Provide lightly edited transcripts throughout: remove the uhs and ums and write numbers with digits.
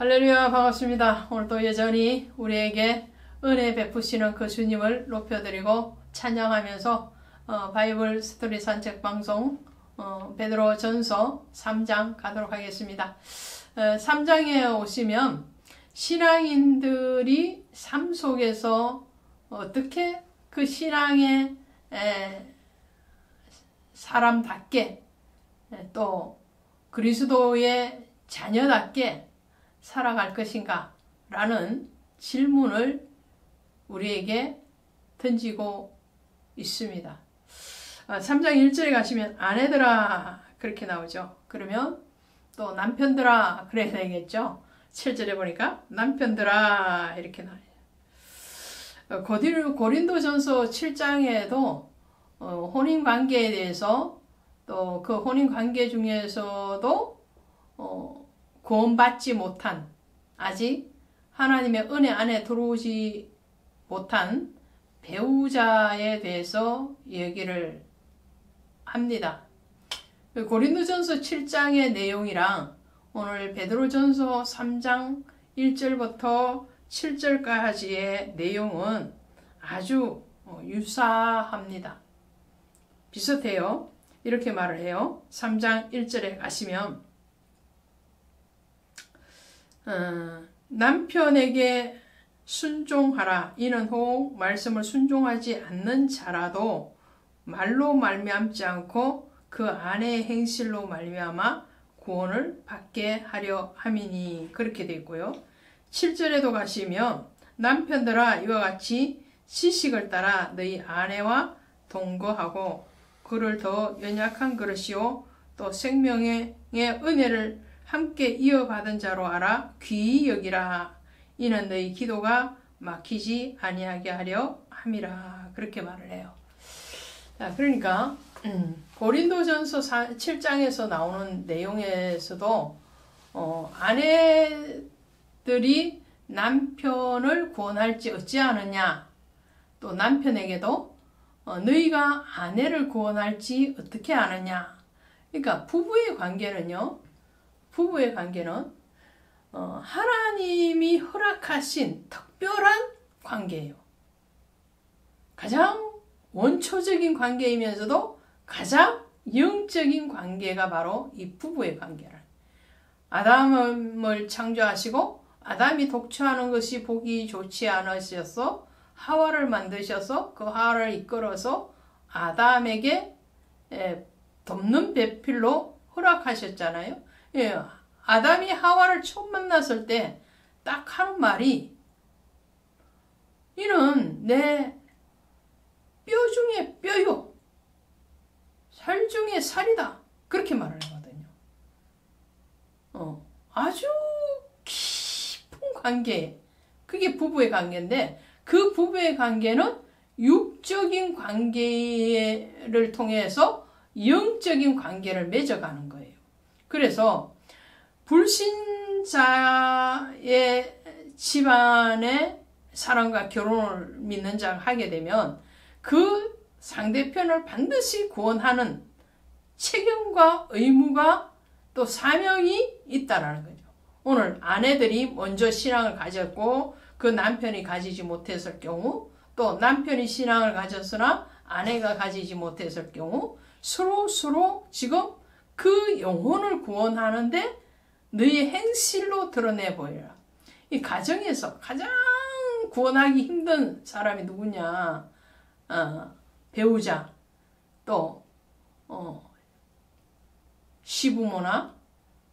할렐루야, 반갑습니다. 오늘도 여전히 우리에게 은혜 베푸시는 그 주님을 높여드리고 찬양하면서 바이블 스토리 산책 방송 베드로 전서 3장 가도록 하겠습니다. 3장에 오시면 신앙인들이 삶 속에서 어떻게 그 신앙의 사람답게 또 그리스도의 자녀답게 살아갈 것인가 라는 질문을 우리에게 던지고 있습니다. 3장 1절에 가시면 아내들아 그렇게 나오죠. 그러면 또 남편들아 그래야 되겠죠. 7절에 보니까 남편들아 이렇게 나와요. 고린도전서 7장에도 혼인관계에 대해서 또 그 혼인관계 중에서도 구원받지 못한 아직 하나님의 은혜 안에 들어오지 못한 배우자에 대해서 얘기를 합니다. 고린도전서 7장의 내용이랑 오늘 베드로전서 3장 1절부터 7절까지의 내용은 아주 유사합니다. 비슷해요. 이렇게 말을 해요. 3장 1절에 가시면 남편에게 순종하라. 이는 혹 말씀을 순종하지 않는 자라도 말로 말미암지 않고 그 아내의 행실로 말미암아 구원을 받게 하려 함이니. 그렇게 되어 있고요. 7절에도 가시면 남편들아 이와 같이 지식을 따라 너희 아내와 동거하고 그를 더 연약한 그릇이요 또 생명의 은혜를 함께 이어받은 자로 알아 귀히 여기라. 이는 너희 기도가 막히지 아니하게 하려 함이라. 그렇게 말을 해요. 자, 그러니까 고린도전서 7장에서 나오는 내용에서도 아내들이 남편을 구원할지 어찌하느냐, 또 남편에게도 너희가 아내를 구원할지 어떻게 아느냐. 그러니까 부부의 관계는 하나님이 허락하신 특별한 관계예요. 가장 원초적인 관계이면서도 가장 영적인 관계가 바로 이 부부의 관계라. 아담을 창조하시고 아담이 독초하는 것이 보기 좋지 않으셔서 하와를 만드셔서 그 하와를 이끌어서 아담에게 돕는 배필로 허락하셨잖아요. 예, 아담이 하와를 처음 만났을 때 딱 하는 말이 이는 내 뼈 중에 뼈요 살 중에 살이다. 그렇게 말을 하거든요. 아주 깊은 관계, 그게 부부의 관계인데 그 부부의 관계는 육적인 관계를 통해서 영적인 관계를 맺어가는 거예요. 그래서 불신자의 집안의 사람과 결혼을 믿는 자가 하게 되면 그 상대편을 반드시 구원하는 책임과 의무가 또 사명이 있다라는 거죠. 오늘 아내들이 먼저 신앙을 가졌고 그 남편이 가지지 못했을 경우, 또 남편이 신앙을 가졌으나 아내가 가지지 못했을 경우 서로 지금 그 영혼을 구원하는데 너의 행실로 드러내 보여라. 이 가정에서 가장 구원하기 힘든 사람이 누구냐? 배우자, 또 시부모나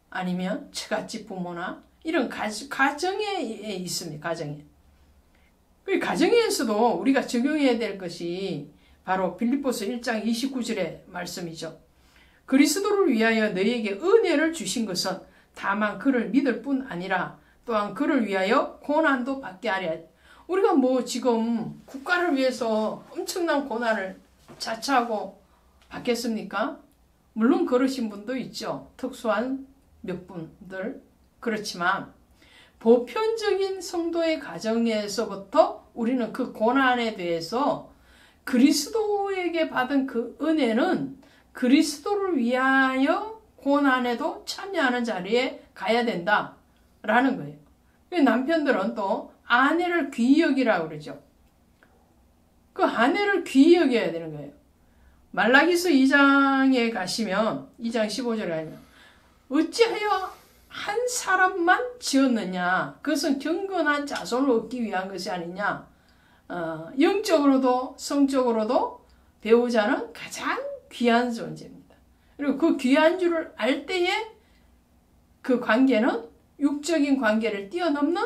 아니면 처갓집 부모나 이런 가정에 있습니다. 가정에. 그 가정에서도 우리가 적용해야 될 것이 바로 빌립보서 1장 29절의 말씀이죠. 그리스도를 위하여 너희에게 은혜를 주신 것은 다만 그를 믿을 뿐 아니라 또한 그를 위하여 고난도 받게 하려. 우리가 지금 국가를 위해서 엄청난 고난을 자처하고 받겠습니까? 물론 그러신 분도 있죠. 특수한 몇 분들. 그렇지만 보편적인 성도의 가정에서부터 우리는 그 고난에 대해서 그리스도에게 받은 그 은혜는 그리스도를 위하여 고난에도 참여하는 자리에 가야 된다 라는 거예요. 남편들은 또 아내를 귀히 여기라고 그러죠. 그 아내를 귀히 여겨야 되는 거예요. 말라기서 2장에 가시면 2장 15절에 가면 어찌하여 한 사람만 지었느냐, 그것은 경건한 자손을 얻기 위한 것이 아니냐. 영적으로도 성적으로도 배우자는 가장 귀한 존재입니다. 그리고 그 귀한 줄을 알 때에 그 관계는 육적인 관계를 뛰어넘는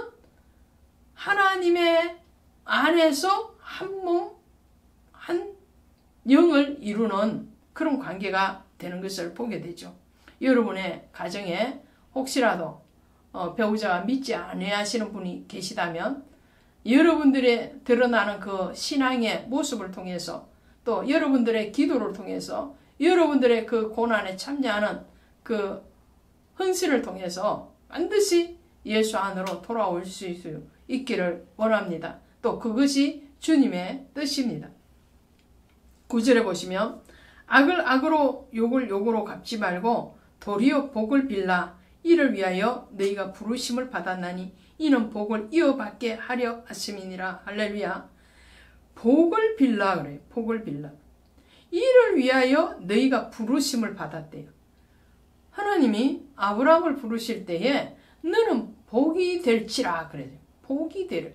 하나님의 안에서 한 몸, 한 영을 이루는 그런 관계가 되는 것을 보게 되죠. 여러분의 가정에 혹시라도 배우자가 믿지 아니하시는 분이 계시다면 여러분들의 드러나는 그 신앙의 모습을 통해서 또 여러분들의 기도를 통해서 여러분들의 그 고난에 참여하는 그 헌신을 통해서 반드시 예수 안으로 돌아올 수 있기를 원합니다. 또 그것이 주님의 뜻입니다. 9절에 보시면 악을 악으로 욕을 욕으로 갚지 말고 도리어 복을 빌라. 이를 위하여 너희가 부르심을 받았나니 이는 복을 이어받게 하려 하심이니라. 할렐루야. 복을 빌라 그래요. 복을 빌라. 이를 위하여 너희가 부르심을 받았대요. 하나님이 아브라함을 부르실 때에 너는 복이 될지라 그래요. 복이 되래.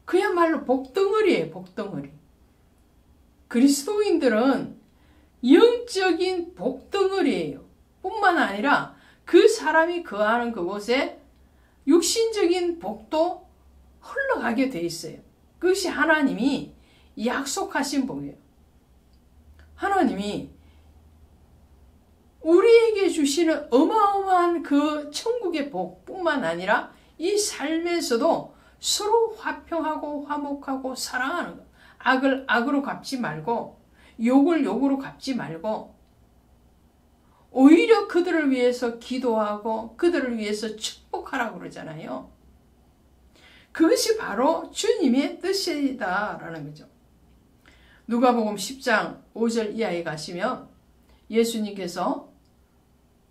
그야말로 복덩어리예요. 복덩어리. 그리스도인들은 영적인 복덩어리예요. 뿐만 아니라 그 사람이 거하는 그곳에 육신적인 복도 흘러가게 돼 있어요. 그것이 하나님이 약속하신 복이에요. 하나님이 우리에게 주시는 어마어마한 그 천국의 복뿐만 아니라 이 삶에서도 서로 화평하고 화목하고 사랑하는 것. 악을 악으로 갚지 말고 욕을 욕으로 갚지 말고 오히려 그들을 위해서 기도하고 그들을 위해서 축복하라고 그러잖아요. 그것이 바로 주님의 뜻이다라는 거죠. 누가복음 10장 5절 이하에 가시면 예수님께서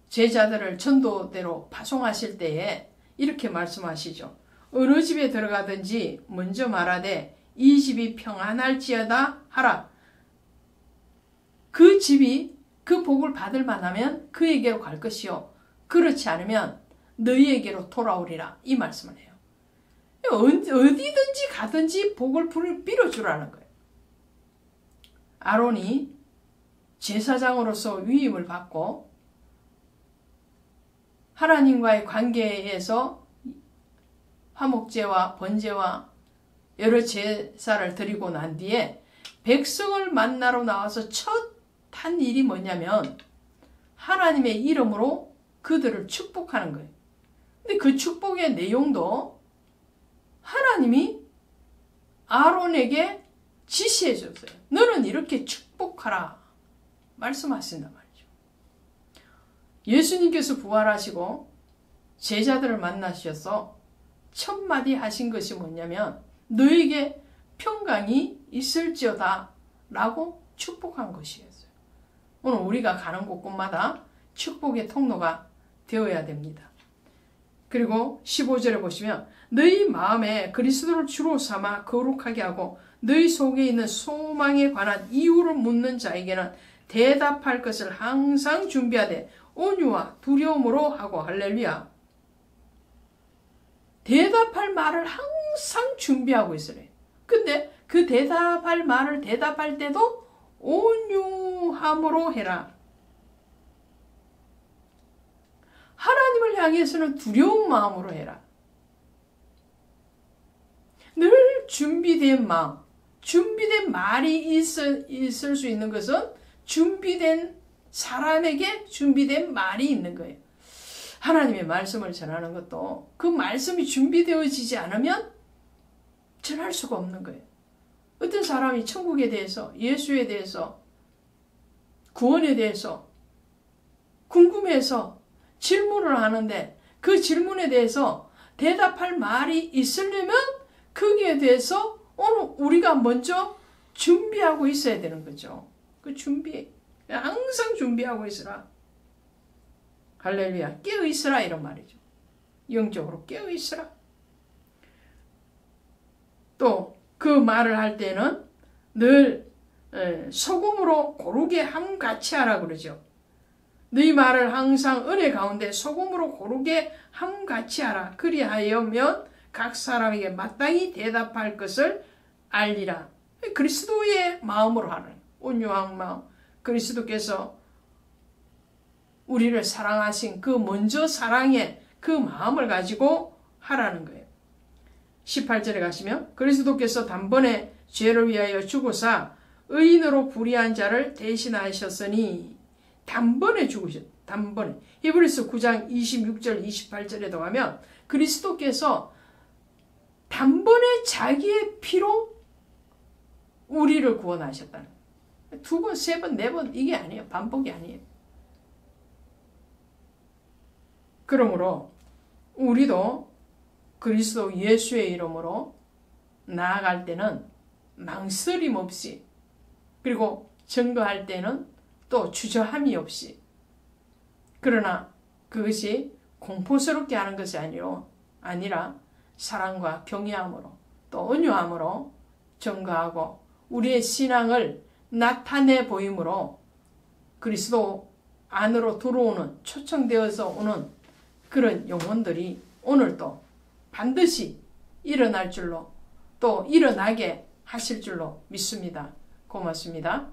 제자들을 전도대로 파송하실 때에 이렇게 말씀하시죠. 어느 집에 들어가든지 먼저 말하되 이 집이 평안할지어다 하라. 그 집이 그 복을 받을 만하면 그에게로 갈 것이요 그렇지 않으면 너희에게로 돌아오리라. 이 말씀을 해요. 어디든지 가든지 복을 빌어주라는 거예요. 아론이 제사장으로서 위임을 받고 하나님과의 관계에서 화목제와 번제와 여러 제사를 드리고 난 뒤에 백성을 만나러 나와서 첫 한 일이 뭐냐면 하나님의 이름으로 그들을 축복하는 거예요. 근데 그 축복의 내용도 하나님이 아론에게 지시해 줬어요. 너는 이렇게 축복하라 말씀하신단 말이죠. 예수님께서 부활하시고 제자들을 만나셔서 첫 마디 하신 것이 뭐냐면 너에게 평강이 있을지어다 라고 축복한 것이었어요. 오늘 우리가 가는 곳곳마다 축복의 통로가 되어야 됩니다. 그리고 15절에 보시면 너희 마음에 그리스도를 주로 삼아 거룩하게 하고 너희 속에 있는 소망에 관한 이유를 묻는 자에게는 대답할 것을 항상 준비하되 온유와 두려움으로 하고. 할렐루야. 대답할 말을 항상 준비하고 있으래. 근데 그 대답할 말을 대답할 때도 온유함으로 해라. 하나님을 향해서는 두려운 마음으로 해라. 늘 준비된 마음, 준비된 말이 있을 수 있는 것은 준비된 사람에게 준비된 말이 있는 거예요. 하나님의 말씀을 전하는 것도 그 말씀이 준비되어지지 않으면 전할 수가 없는 거예요. 어떤 사람이 천국에 대해서, 예수에 대해서, 구원에 대해서 궁금해서 질문을 하는데 그 질문에 대해서 대답할 말이 있으려면 거기에 대해서 오늘 우리가 먼저 준비하고 있어야 되는 거죠. 그 준비, 항상 준비하고 있으라. 할렐루야. 깨어있으라 이런 말이죠. 영적으로 깨어있으라. 또 그 말을 할 때는 늘 소금으로 고르게 함같이 하라 그러죠. 너희 말을 항상 은혜 가운데 소금으로 고르게 함같이 하라. 그리하여면 각 사람에게 마땅히 대답할 것을 알리라. 그리스도의 마음으로 하는 온유한 마음. 그리스도께서 우리를 사랑하신 그 먼저 사랑의 그 마음을 가지고 하라는 거예요. 18절에 가시면 그리스도께서 단번에 죄를 위하여 죽으사 의인으로 불의한 자를 대신하셨으니 단번에 죽으셨다. 단번에. 히브리서 9장 26절 28절에도 가면 그리스도께서 단번에 자기의 피로 우리를 구원하셨다는 거예요. 두 번, 세 번, 네 번 이게 아니에요. 반복이 아니에요. 그러므로 우리도 그리스도 예수의 이름으로 나아갈 때는 망설임 없이 그리고 증거할 때는 또 주저함이 없이 그러나 그것이 공포스럽게 하는 것이 아니라 사랑과 경외함으로 또 온유함으로 증거하고 우리의 신앙을 나타내 보임으로 그리스도 안으로 들어오는 초청되어서 오는 그런 영혼들이 오늘도 반드시 일어날 줄로 또 일어나게 하실 줄로 믿습니다. 고맙습니다.